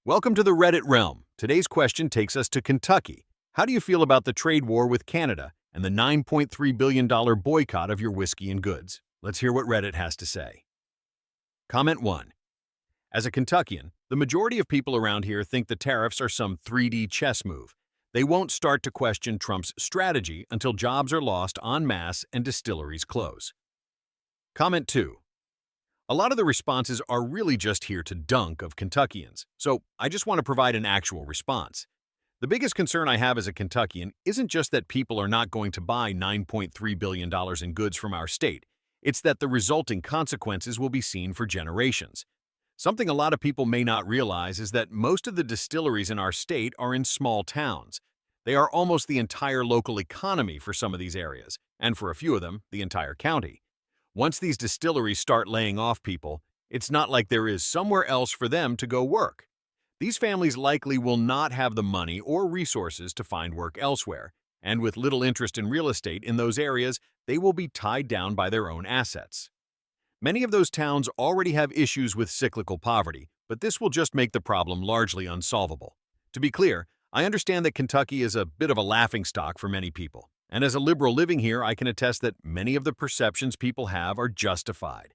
Welcome to the Reddit realm. Today's question takes us to Kentucky. How do you feel about the trade war with Canada and the $9.3 billion boycott of your whiskey and goods? Let's hear what Reddit has to say. Comment 1. As a Kentuckian, the majority of people around here think the tariffs are some 3D chess move. They won't start to question Trump's strategy until jobs are lost en masse and distilleries close. Comment 2. A lot of the responses are really just here to dunk of Kentuckians, so I just want to provide an actual response. The biggest concern I have as a Kentuckian isn't just that people are not going to buy $9.3 billion in goods from our state, it's that the resulting consequences will be seen for generations. Something a lot of people may not realize is that most of the distilleries in our state are in small towns. They are almost the entire local economy for some of these areas, and for a few of them, the entire county. Once these distilleries start laying off people, it's not like there is somewhere else for them to go work. These families likely will not have the money or resources to find work elsewhere, and with little interest in real estate in those areas, they will be tied down by their own assets. Many of those towns already have issues with cyclical poverty, but this will just make the problem largely unsolvable. To be clear, I understand that Kentucky is a bit of a laughingstock for many people. And as a liberal living here, I can attest that many of the perceptions people have are justified.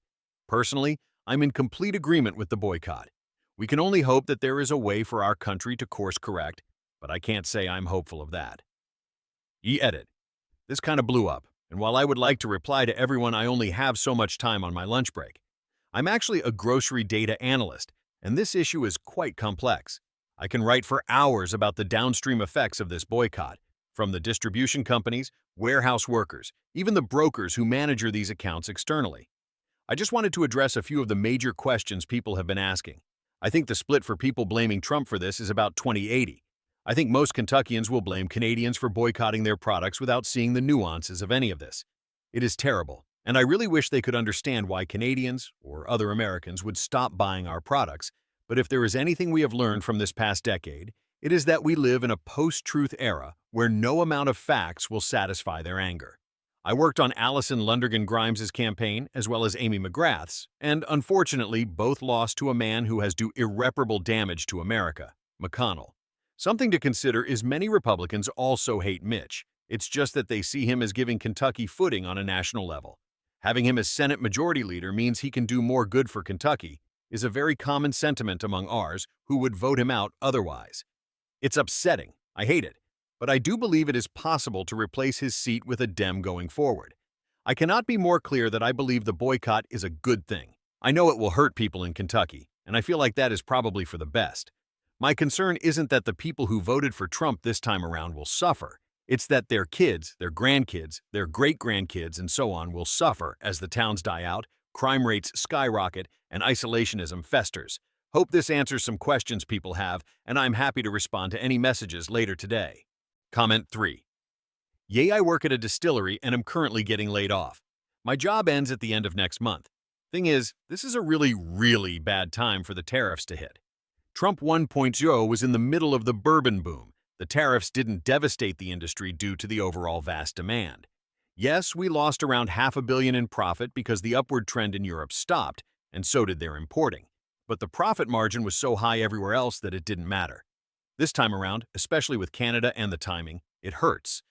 Personally, I'm in complete agreement with the boycott. We can only hope that there is a way for our country to course correct, but I can't say I'm hopeful of that. Edit. This kind of blew up, and while I would like to reply to everyone, I only have so much time on my lunch break. I'm actually a grocery data analyst, and this issue is quite complex. I can write for hours about the downstream effects of this boycott, from the distribution companies, warehouse workers, even the brokers who manage these accounts externally. I just wanted to address a few of the major questions people have been asking. I think the split for people blaming Trump for this is about 20-80. I think most Kentuckians will blame Canadians for boycotting their products without seeing the nuances of any of this. It is terrible, and I really wish they could understand why Canadians, or other Americans, would stop buying our products, but if there is anything we have learned from this past decade, it is that we live in a post-truth era where no amount of facts will satisfy their anger. I worked on Allison Lundergan Grimes' campaign as well as Amy McGrath's, and unfortunately both lost to a man who has done irreparable damage to America, McConnell. Something to consider is many Republicans also hate Mitch. It's just that they see him as giving Kentucky footing on a national level. Having him as Senate Majority Leader means he can do more good for Kentucky, is a very common sentiment among ours who would vote him out otherwise. It's upsetting. I hate it. But I do believe it is possible to replace his seat with a Dem going forward. I cannot be more clear that I believe the boycott is a good thing. I know it will hurt people in Kentucky, and I feel like that is probably for the best. My concern isn't that the people who voted for Trump this time around will suffer. It's that their kids, their grandkids, their great-grandkids, and so on will suffer as the towns die out, crime rates skyrocket, and isolationism festers. Hope this answers some questions people have, and I'm happy to respond to any messages later today. Comment 3. Yay, I work at a distillery and am currently getting laid off. My job ends at the end of next month. Thing is, this is a really bad time for the tariffs to hit. Trump 1.0 was in the middle of the bourbon boom. The tariffs didn't devastate the industry due to the overall vast demand. Yes, we lost around $500 million in profit because the upward trend in Europe stopped, and so did their importing. But the profit margin was so high everywhere else that it didn't matter. This time around, especially with Canada and the timing, it hurts.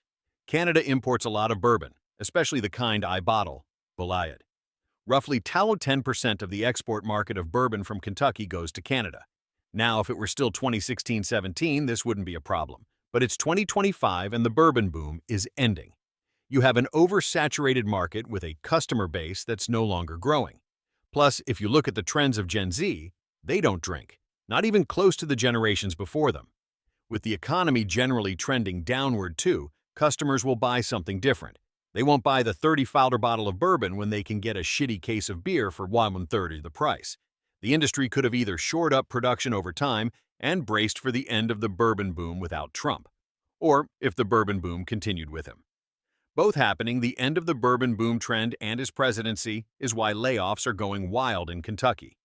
Canada imports a lot of bourbon, especially the kind I bottle, boycotted. Roughly 10% of the export market of bourbon from Kentucky goes to Canada. Now, if it were still 2016-17, this wouldn't be a problem. But it's 2025 and the bourbon boom is ending. You have an oversaturated market with a customer base that's no longer growing. Plus, if you look at the trends of Gen Z, they don't drink, not even close to the generations before them. With the economy generally trending downward too, customers will buy something different. They won't buy the $30 bottle of bourbon when they can get a shitty case of beer for 1/3 the price. The industry could have either shored up production over time and braced for the end of the bourbon boom without Trump, or if the bourbon boom continued with him. Both happening, the end of the bourbon boom trend and his presidency is why layoffs are going wild in Kentucky.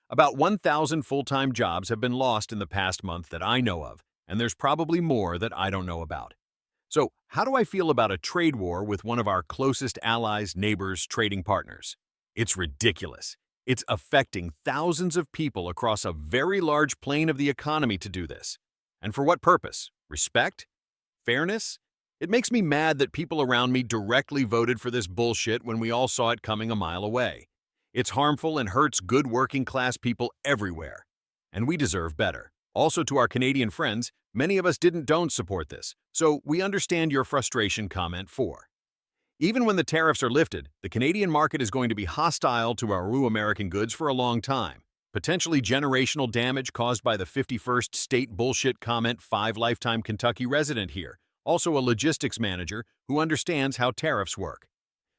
About 1,000 full-time jobs have been lost in the past month that I know of, and there's probably more that I don't know about. So, how do I feel about a trade war with one of our closest allies, neighbors, trading partners? It's ridiculous. It's affecting thousands of people across a very large plane of the economy to do this. And for what purpose? Respect? Fairness? It makes me mad that people around me directly voted for this bullshit when we all saw it coming a mile away. It's harmful and hurts good working-class people everywhere. And we deserve better. Also, to our Canadian friends, many of us don't support this, so we understand your frustration. Comment 4. Even when the tariffs are lifted, the Canadian market is going to be hostile to our American goods for a long time. Potentially generational damage caused by the 51st state bullshit. Comment 5. Lifetime Kentucky resident here, also a logistics manager who understands how tariffs work.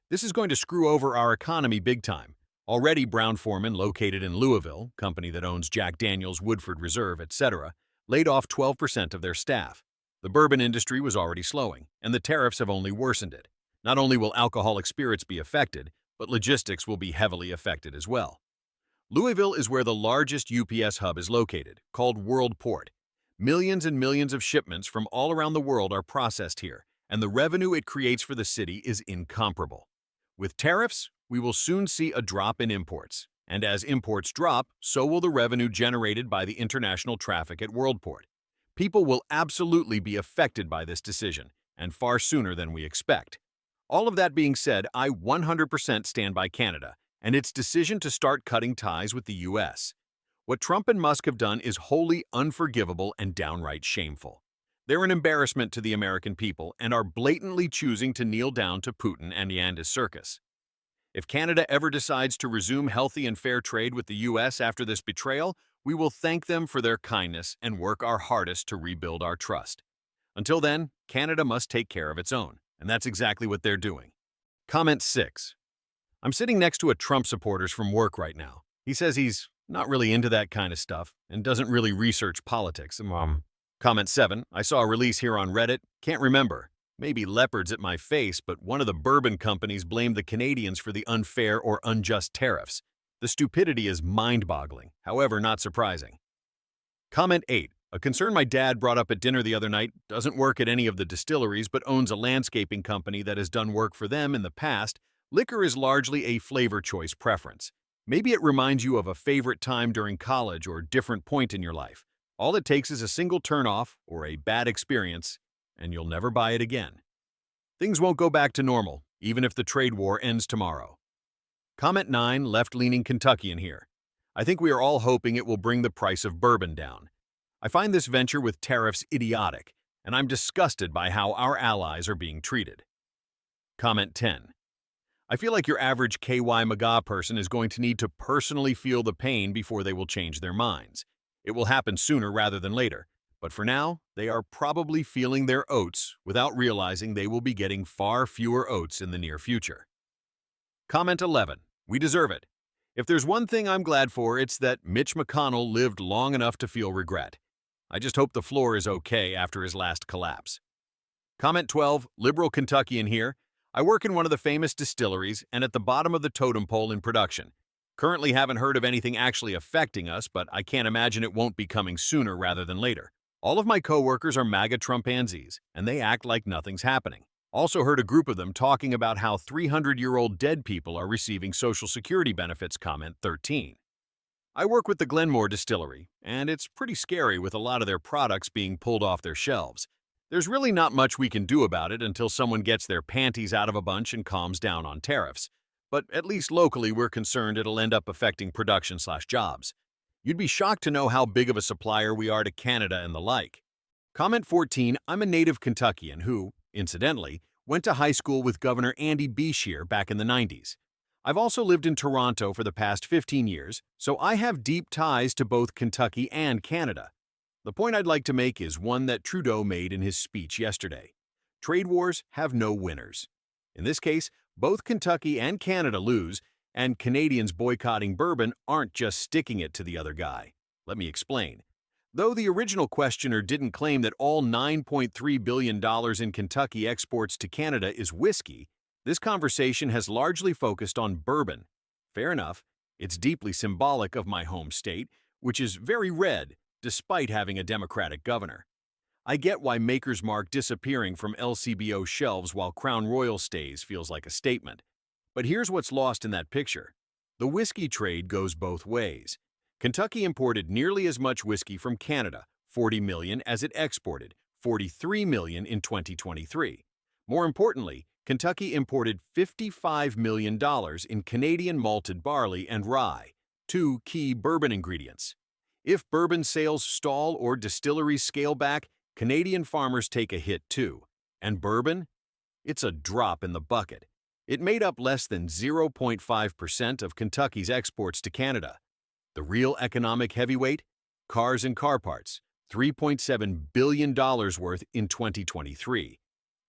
This is going to screw over our economy big time. Already, Brown-Forman, located in Louisville, company that owns Jack Daniel's, Woodford Reserve, etc., laid off 12% of their staff. The bourbon industry was already slowing, and the tariffs have only worsened it. Not only will alcoholic spirits be affected, but logistics will be heavily affected as well. Louisville is where the largest UPS hub is located, called World Port. Millions and millions of shipments from all around the world are processed here, and the revenue it creates for the city is incomparable. With tariffs, we will soon see a drop in imports, and as imports drop, so will the revenue generated by the international traffic at Worldport. People will absolutely be affected by this decision, and far sooner than we expect. All of that being said, I 100% stand by Canada and its decision to start cutting ties with the U.S. What Trump and Musk have done is wholly unforgivable and downright shameful. They're an embarrassment to the American people and are blatantly choosing to kneel down to Putin and his circus. If Canada ever decides to resume healthy and fair trade with the U.S. after this betrayal, we will thank them for their kindness and work our hardest to rebuild our trust. Until then, Canada must take care of its own, and that's exactly what they're doing. Comment 6. I'm sitting next to a Trump supporter from work right now. He says he's not really into that kind of stuff and doesn't really research politics. Comment 7. I saw a release here on Reddit. Can't remember. Maybe leopards at my face, but one of the bourbon companies blamed the Canadians for the unfair or unjust tariffs. The stupidity is mind-boggling, however not surprising. Comment 8. A concern my dad brought up at dinner the other night: doesn't work at any of the distilleries but owns a landscaping company that has done work for them in the past. Liquor is largely a flavor choice preference. Maybe it reminds you of a favorite time during college or different point in your life. All it takes is a single turnoff or a bad experience, and you'll never buy it again. Things won't go back to normal, even if the trade war ends tomorrow. Comment 9. Left-leaning Kentuckian here. I think we are all hoping it will bring the price of bourbon down. I find this venture with tariffs idiotic, and I'm disgusted by how our allies are being treated. Comment 10. I feel like your average KY MAGA person is going to need to personally feel the pain before they will change their minds. It will happen sooner rather than later, but for now, they are probably feeling their oats without realizing they will be getting far fewer oats in the near future. Comment 11. We deserve it. If there's one thing I'm glad for, it's that Mitch McConnell lived long enough to feel regret. I just hope the floor is okay after his last collapse. Comment 12. Liberal Kentuckian here. I work in one of the famous distilleries and at the bottom of the totem pole in production. Currently haven't heard of anything actually affecting us, but I can't imagine it won't be coming sooner rather than later. All of my coworkers are MAGA Trumpansies, and they act like nothing's happening. Also heard a group of them talking about how 300-year-old dead people are receiving Social Security benefits. Comment 13. I work with the Glenmore Distillery, and it's pretty scary with a lot of their products being pulled off their shelves. There's really not much we can do about it until someone gets their panties out of a bunch and calms down on tariffs. But at least locally, we're concerned it'll end up affecting production/jobs. You'd be shocked to know how big of a supplier we are to Canada and the like. Comment 14. I'm a native Kentuckian who, incidentally, went to high school with Governor Andy Beshear back in the 90s. I've also lived in Toronto for the past 15 years, so I have deep ties to both Kentucky and Canada. The point I'd like to make is one that Trudeau made in his speech yesterday. Trade wars have no winners. In this case, both Kentucky and Canada lose, and Canadians boycotting bourbon aren't just sticking it to the other guy. Let me explain. Though the original questioner didn't claim that all $9.3 billion in Kentucky exports to Canada is whiskey, this conversation has largely focused on bourbon. Fair enough, it's deeply symbolic of my home state, which is very red, despite having a Democratic governor. I get why Maker's Mark disappearing from LCBO shelves while Crown Royal stays feels like a statement. But here's what's lost in that picture. The whiskey trade goes both ways. Kentucky imported nearly as much whiskey from Canada, 40 million, as it exported, 43 million in 2023. More importantly, Kentucky imported $55 million in Canadian malted barley and rye, two key bourbon ingredients. If bourbon sales stall or distilleries scale back, Canadian farmers take a hit too. And bourbon? It's a drop in the bucket. It made up less than 0.5% of Kentucky's exports to Canada. The real economic heavyweight? Cars and car parts, $3.7 billion worth in 2023.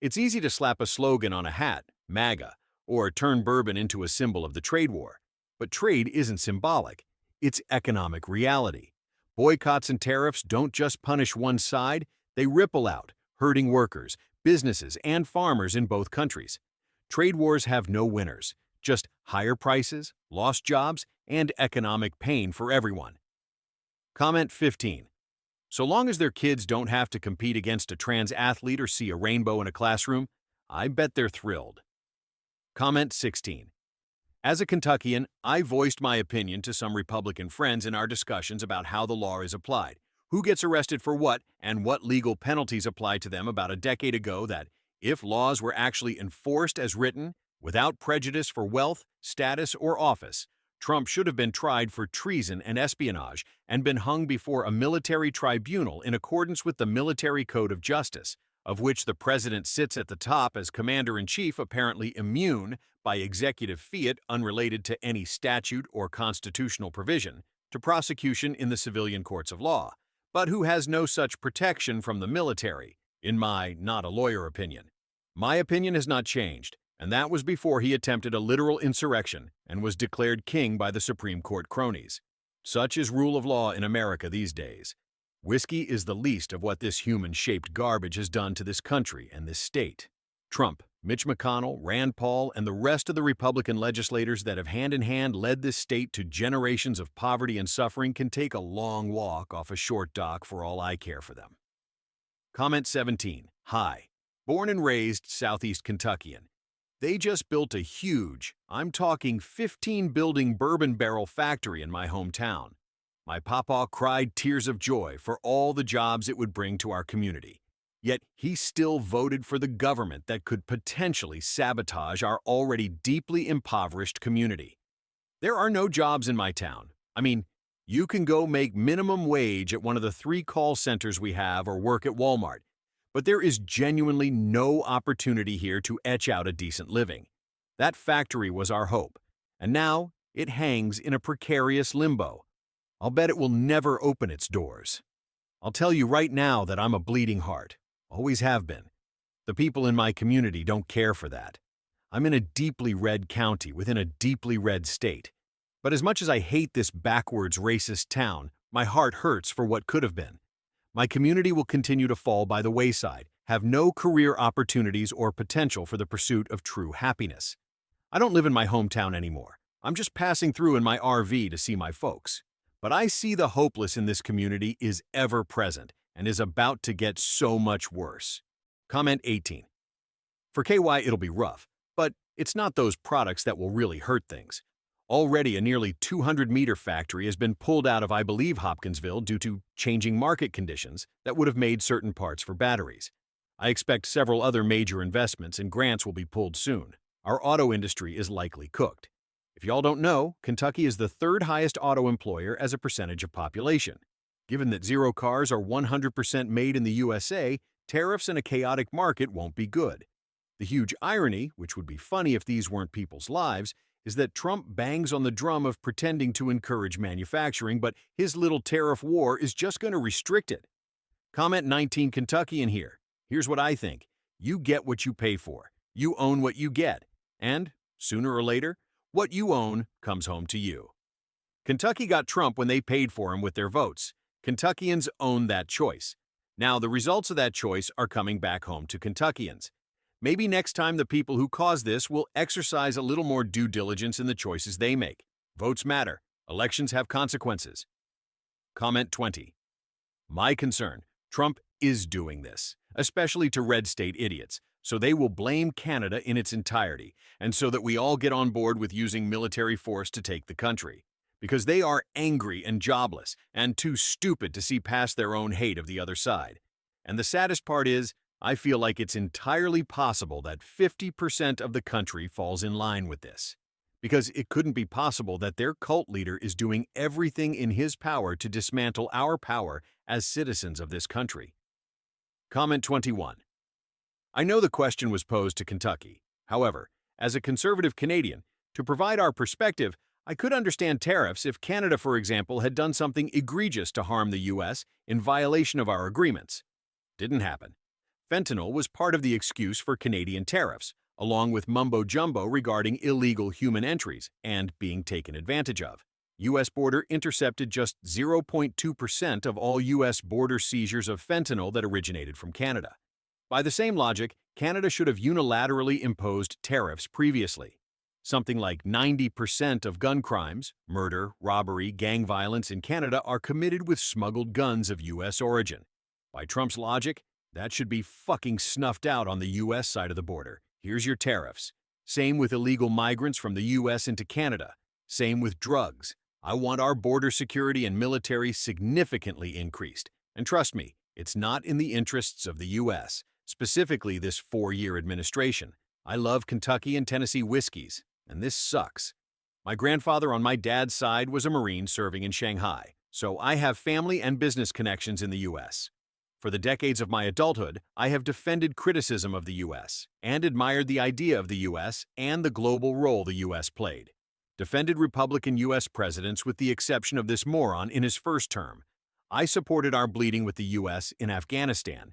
It's easy to slap a slogan on a hat, MAGA, or turn bourbon into a symbol of the trade war. But trade isn't symbolic. It's economic reality. Boycotts and tariffs don't just punish one side, they ripple out, hurting workers, businesses, and farmers in both countries. Trade wars have no winners, just higher prices, lost jobs, and economic pain for everyone. Comment 15. So long as their kids don't have to compete against a trans athlete or see a rainbow in a classroom, I bet they're thrilled. Comment 16. As a Kentuckian, I voiced my opinion to some Republican friends in our discussions about how the law is applied, who gets arrested for what, and what legal penalties apply to them about a decade ago that, if laws were actually enforced as written, without prejudice for wealth, status, or office, Trump should have been tried for treason and espionage and been hung before a military tribunal in accordance with the Military Code of Justice, of which the president sits at the top as commander-in-chief, apparently immune by executive fiat unrelated to any statute or constitutional provision, to prosecution in the civilian courts of law, but who has no such protection from the military, in my not-a-lawyer opinion. My opinion has not changed, and that was before he attempted a literal insurrection and was declared king by the Supreme Court cronies. Such is rule of law in America these days. Whiskey is the least of what this human-shaped garbage has done to this country and this state. Trump, Mitch McConnell, Rand Paul, and the rest of the Republican legislators that have hand-in-hand led this state to generations of poverty and suffering can take a long walk off a short dock for all I care for them. Comment 17. Hi. Born and raised Southeast Kentuckian. They just built a huge, I'm talking 15-building bourbon barrel factory in my hometown. My papa cried tears of joy for all the jobs it would bring to our community. Yet he still voted for the government that could potentially sabotage our already deeply impoverished community. There are no jobs in my town. I mean, you can go make minimum wage at one of the 3 call centers we have or work at Walmart. But there is genuinely no opportunity here to etch out a decent living. That factory was our hope, and now it hangs in a precarious limbo. I'll bet it will never open its doors. I'll tell you right now that I'm a bleeding heart. Always have been. The people in my community don't care for that. I'm in a deeply red county within a deeply red state. But as much as I hate this backwards racist town, my heart hurts for what could have been. My community will continue to fall by the wayside, have no career opportunities or potential for the pursuit of true happiness. I don't live in my hometown anymore. I'm just passing through in my RV to see my folks. But I see the hopeless in this community is ever present and is about to get so much worse. Comment 18. For KY, it'll be rough, but it's not those products that will really hurt things. Already a nearly 200-meter factory has been pulled out of, I believe, Hopkinsville due to changing market conditions that would have made certain parts for batteries. I expect several other major investments and grants will be pulled soon. Our auto industry is likely cooked. If y'all don't know, Kentucky is the 3rd highest auto employer as a percentage of population. Given that 0 cars are 100% made in the USA, tariffs in a chaotic market won't be good. The huge irony, which would be funny if these weren't people's lives, is that Trump bangs on the drum of pretending to encourage manufacturing, but his little tariff war is just going to restrict it. Comment 19 Kentuckian here. Here's what I think. You get what you pay for. You own what you get. And, sooner or later, what you own comes home to you. Kentucky got Trump when they paid for him with their votes. Kentuckians own that choice. Now, the results of that choice are coming back home to Kentuckians. Maybe next time the people who caused this will exercise a little more due diligence in the choices they make. Votes matter. Elections have consequences. Comment 20. My concern, Trump is doing this. especially to red state idiots, so they will blame Canada in its entirety, and so that we all get on board with using military force to take the country. Because they are angry and jobless, and too stupid to see past their own hate of the other side. And the saddest part is, I feel like it's entirely possible that 50% of the country falls in line with this. Because it couldn't be possible that their cult leader is doing everything in his power to dismantle our power as citizens of this country. Comment 21. I know the question was posed to Kentucky. However, as a conservative Canadian, to provide our perspective, I could understand tariffs if Canada, for example, had done something egregious to harm the U.S. in violation of our agreements. Didn't happen. Fentanyl was part of the excuse for Canadian tariffs, along with mumbo-jumbo regarding illegal human entries and being taken advantage of. U.S. border intercepted just 0.2% of all U.S. border seizures of fentanyl that originated from Canada. By the same logic, Canada should have unilaterally imposed tariffs previously. Something like 90% of gun crimes, murder, robbery, gang violence in Canada are committed with smuggled guns of U.S. origin. By Trump's logic, that should be fucking snuffed out on the U.S. side of the border. Here's your tariffs. Same with illegal migrants from the U.S. into Canada. Same with drugs. I want our border security and military significantly increased. And trust me, it's not in the interests of the U.S., specifically this 4-year administration. I love Kentucky and Tennessee whiskeys, and this sucks. My grandfather on my dad's side was a Marine serving in Shanghai, so I have family and business connections in the U.S. For the decades of my adulthood, I have defended criticism of the U.S. and admired the idea of the U.S. and the global role the U.S. played. Defended Republican U.S. presidents with the exception of this moron in his first term. I supported our bleeding with the U.S. in Afghanistan.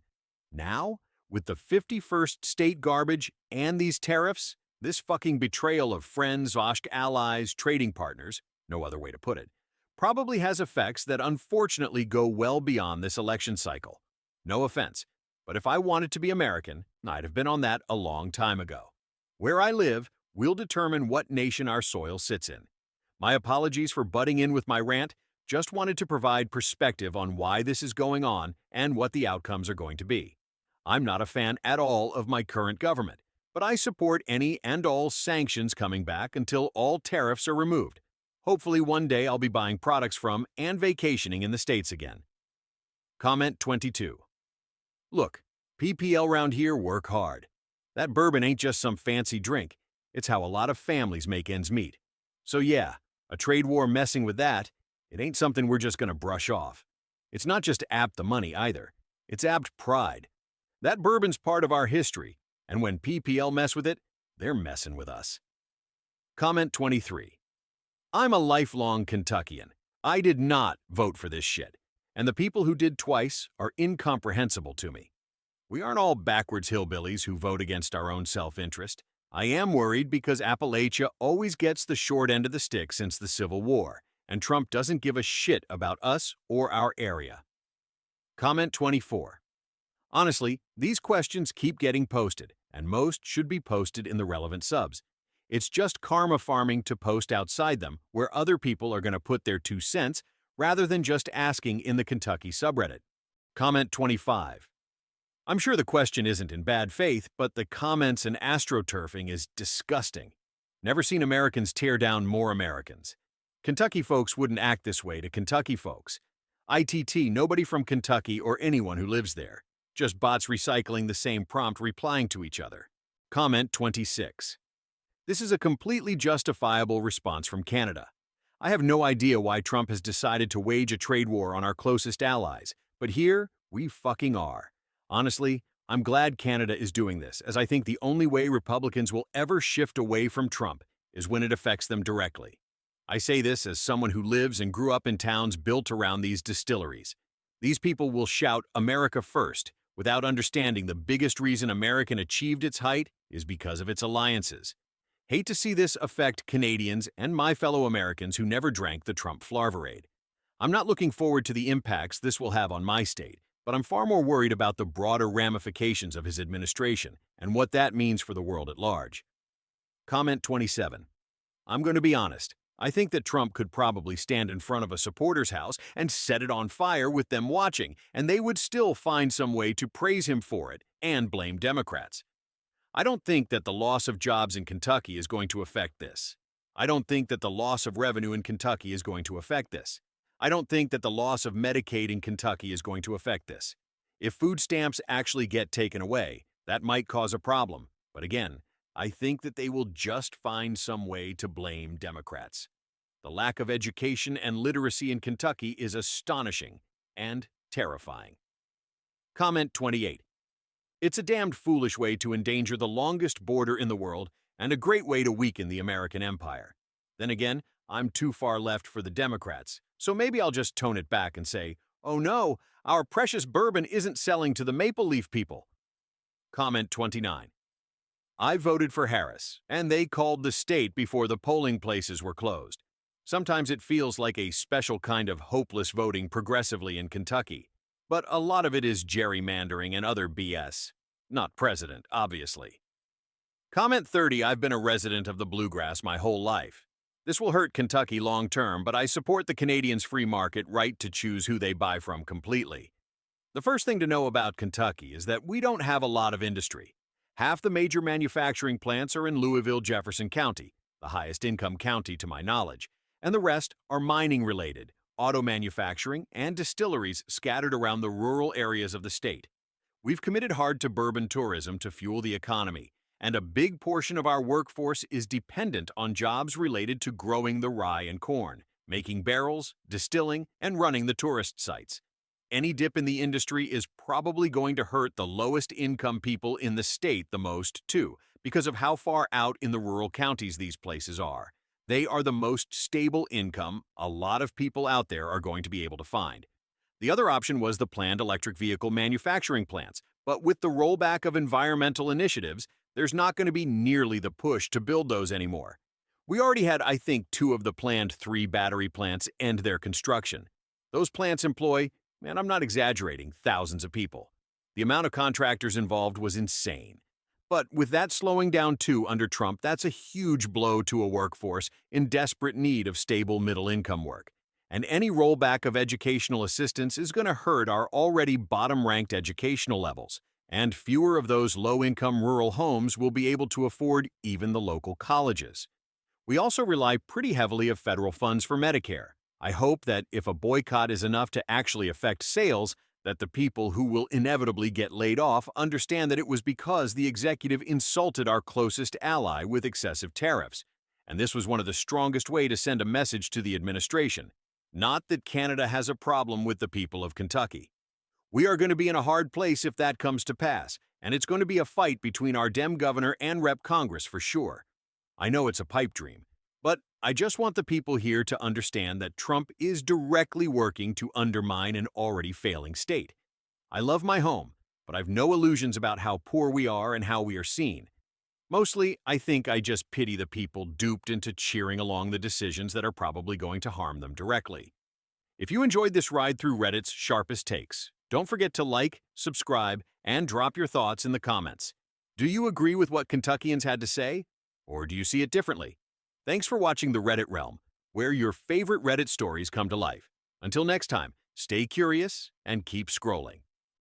Now, with the 51st state garbage and these tariffs, this fucking betrayal of friends, allies, trading partners, no other way to put it, probably has effects that unfortunately go well beyond this election cycle. No offense, but if I wanted to be American, I'd have been on that a long time ago. Where I live will determine what nation our soil sits in. My apologies for butting in with my rant, just wanted to provide perspective on why this is going on and what the outcomes are going to be. I'm not a fan at all of my current government, but I support any and all sanctions coming back until all tariffs are removed. Hopefully one day I'll be buying products from and vacationing in the States again. Comment 22. Look, PPL round here work hard. That bourbon ain't just some fancy drink, it's how a lot of families make ends meet. So yeah, a trade war messing with that, it ain't something we're just gonna brush off. It's not just apt the money either, it's apt pride. That bourbon's part of our history, and when PPL mess with it, they're messing with us. Comment 23. I'm a lifelong Kentuckian. I did not vote for this shit, and the people who did twice are incomprehensible to me. We aren't all backwards hillbillies who vote against our own self-interest. I am worried because Appalachia always gets the short end of the stick since the Civil War, and Trump doesn't give a shit about us or our area. Comment 24. Honestly, these questions keep getting posted, and most should be posted in the relevant subs. It's just karma farming to post outside them, where other people are going to put their 2 cents rather than just asking in the Kentucky subreddit. Comment 25. I'm sure the question isn't in bad faith, but the comments and astroturfing is disgusting. Never seen Americans tear down more Americans. Kentucky folks wouldn't act this way to Kentucky folks. ITT, nobody from Kentucky or anyone who lives there. Just bots recycling the same prompt replying to each other. Comment 26. This is a completely justifiable response from Canada. I have no idea why Trump has decided to wage a trade war on our closest allies, but here we fucking are. Honestly, I'm glad Canada is doing this, as I think the only way Republicans will ever shift away from Trump is when it affects them directly. I say this as someone who lives and grew up in towns built around these distilleries. These people will shout America first, without understanding the biggest reason American achieved its height is because of its alliances. Hate to see this affect Canadians and my fellow Americans who never drank the Trump Flarvarade. I'm not looking forward to the impacts this will have on my state, but I'm far more worried about the broader ramifications of his administration and what that means for the world at large. Comment 27. I'm going to be honest, I think that Trump could probably stand in front of a supporter's house and set it on fire with them watching, and they would still find some way to praise him for it and blame Democrats. I don't think that the loss of jobs in Kentucky is going to affect this. I don't think that the loss of revenue in Kentucky is going to affect this. I don't think that the loss of Medicaid in Kentucky is going to affect this. If food stamps actually get taken away, that might cause a problem. But again, I think that they will just find some way to blame Democrats. The lack of education and literacy in Kentucky is astonishing and terrifying. Comment 28. It's a damned foolish way to endanger the longest border in the world and a great way to weaken the American empire. Then again, I'm too far left for the Democrats, so maybe I'll just tone it back and say, oh no, our precious bourbon isn't selling to the Maple Leaf people. Comment 29. I voted for Harris, and they called the state before the polling places were closed. Sometimes it feels like a special kind of hopeless voting progressively in Kentucky, but a lot of it is gerrymandering and other BS. Not president, obviously. Comment 30. I've been a resident of the Bluegrass my whole life. This will hurt Kentucky long term, but I support the Canadians' free market right to choose who they buy from completely. The first thing to know about Kentucky is that we don't have a lot of industry. Half the major manufacturing plants are in Louisville, Jefferson County, the highest income county to my knowledge, and the rest are mining-related, auto manufacturing, and distilleries scattered around the rural areas of the state. We've committed hard to bourbon tourism to fuel the economy, and a big portion of our workforce is dependent on jobs related to growing the rye and corn, making barrels, distilling, and running the tourist sites. Any dip in the industry is probably going to hurt the lowest income people in the state the most, too, because of how far out in the rural counties these places are. They are the most stable income a lot of people out there are going to be able to find. The other option was the planned electric vehicle manufacturing plants, but with the rollback of environmental initiatives, there's not going to be nearly the push to build those anymore. We already had, I think, 2 of the planned 3 battery plants end their construction. Those plants employ, and I'm not exaggerating, thousands of people. The amount of contractors involved was insane. But with that slowing down too under Trump, that's a huge blow to a workforce in desperate need of stable middle-income work. And any rollback of educational assistance is going to hurt our already bottom-ranked educational levels, and fewer of those low-income rural homes will be able to afford even the local colleges. We also rely pretty heavily on federal funds for Medicare. I hope that if a boycott is enough to actually affect sales, that the people who will inevitably get laid off understand that it was because the executive insulted our closest ally with excessive tariffs. And this was one of the strongest ways to send a message to the administration. Not that Canada has a problem with the people of Kentucky. We are going to be in a hard place if that comes to pass, and it's going to be a fight between our Dem governor and Rep Congress for sure. I know it's a pipe dream, but I just want the people here to understand that Trump is directly working to undermine an already failing state. I love my home, but I've no illusions about how poor we are and how we are seen. Mostly, I think I just pity the people duped into cheering along the decisions that are probably going to harm them directly. If you enjoyed this ride through Reddit's sharpest takes, don't forget to like, subscribe, and drop your thoughts in the comments. Do you agree with what Kentuckians had to say? Or do you see it differently? Thanks for watching the Reddit Realm, where your favorite Reddit stories come to life. Until next time, stay curious and keep scrolling.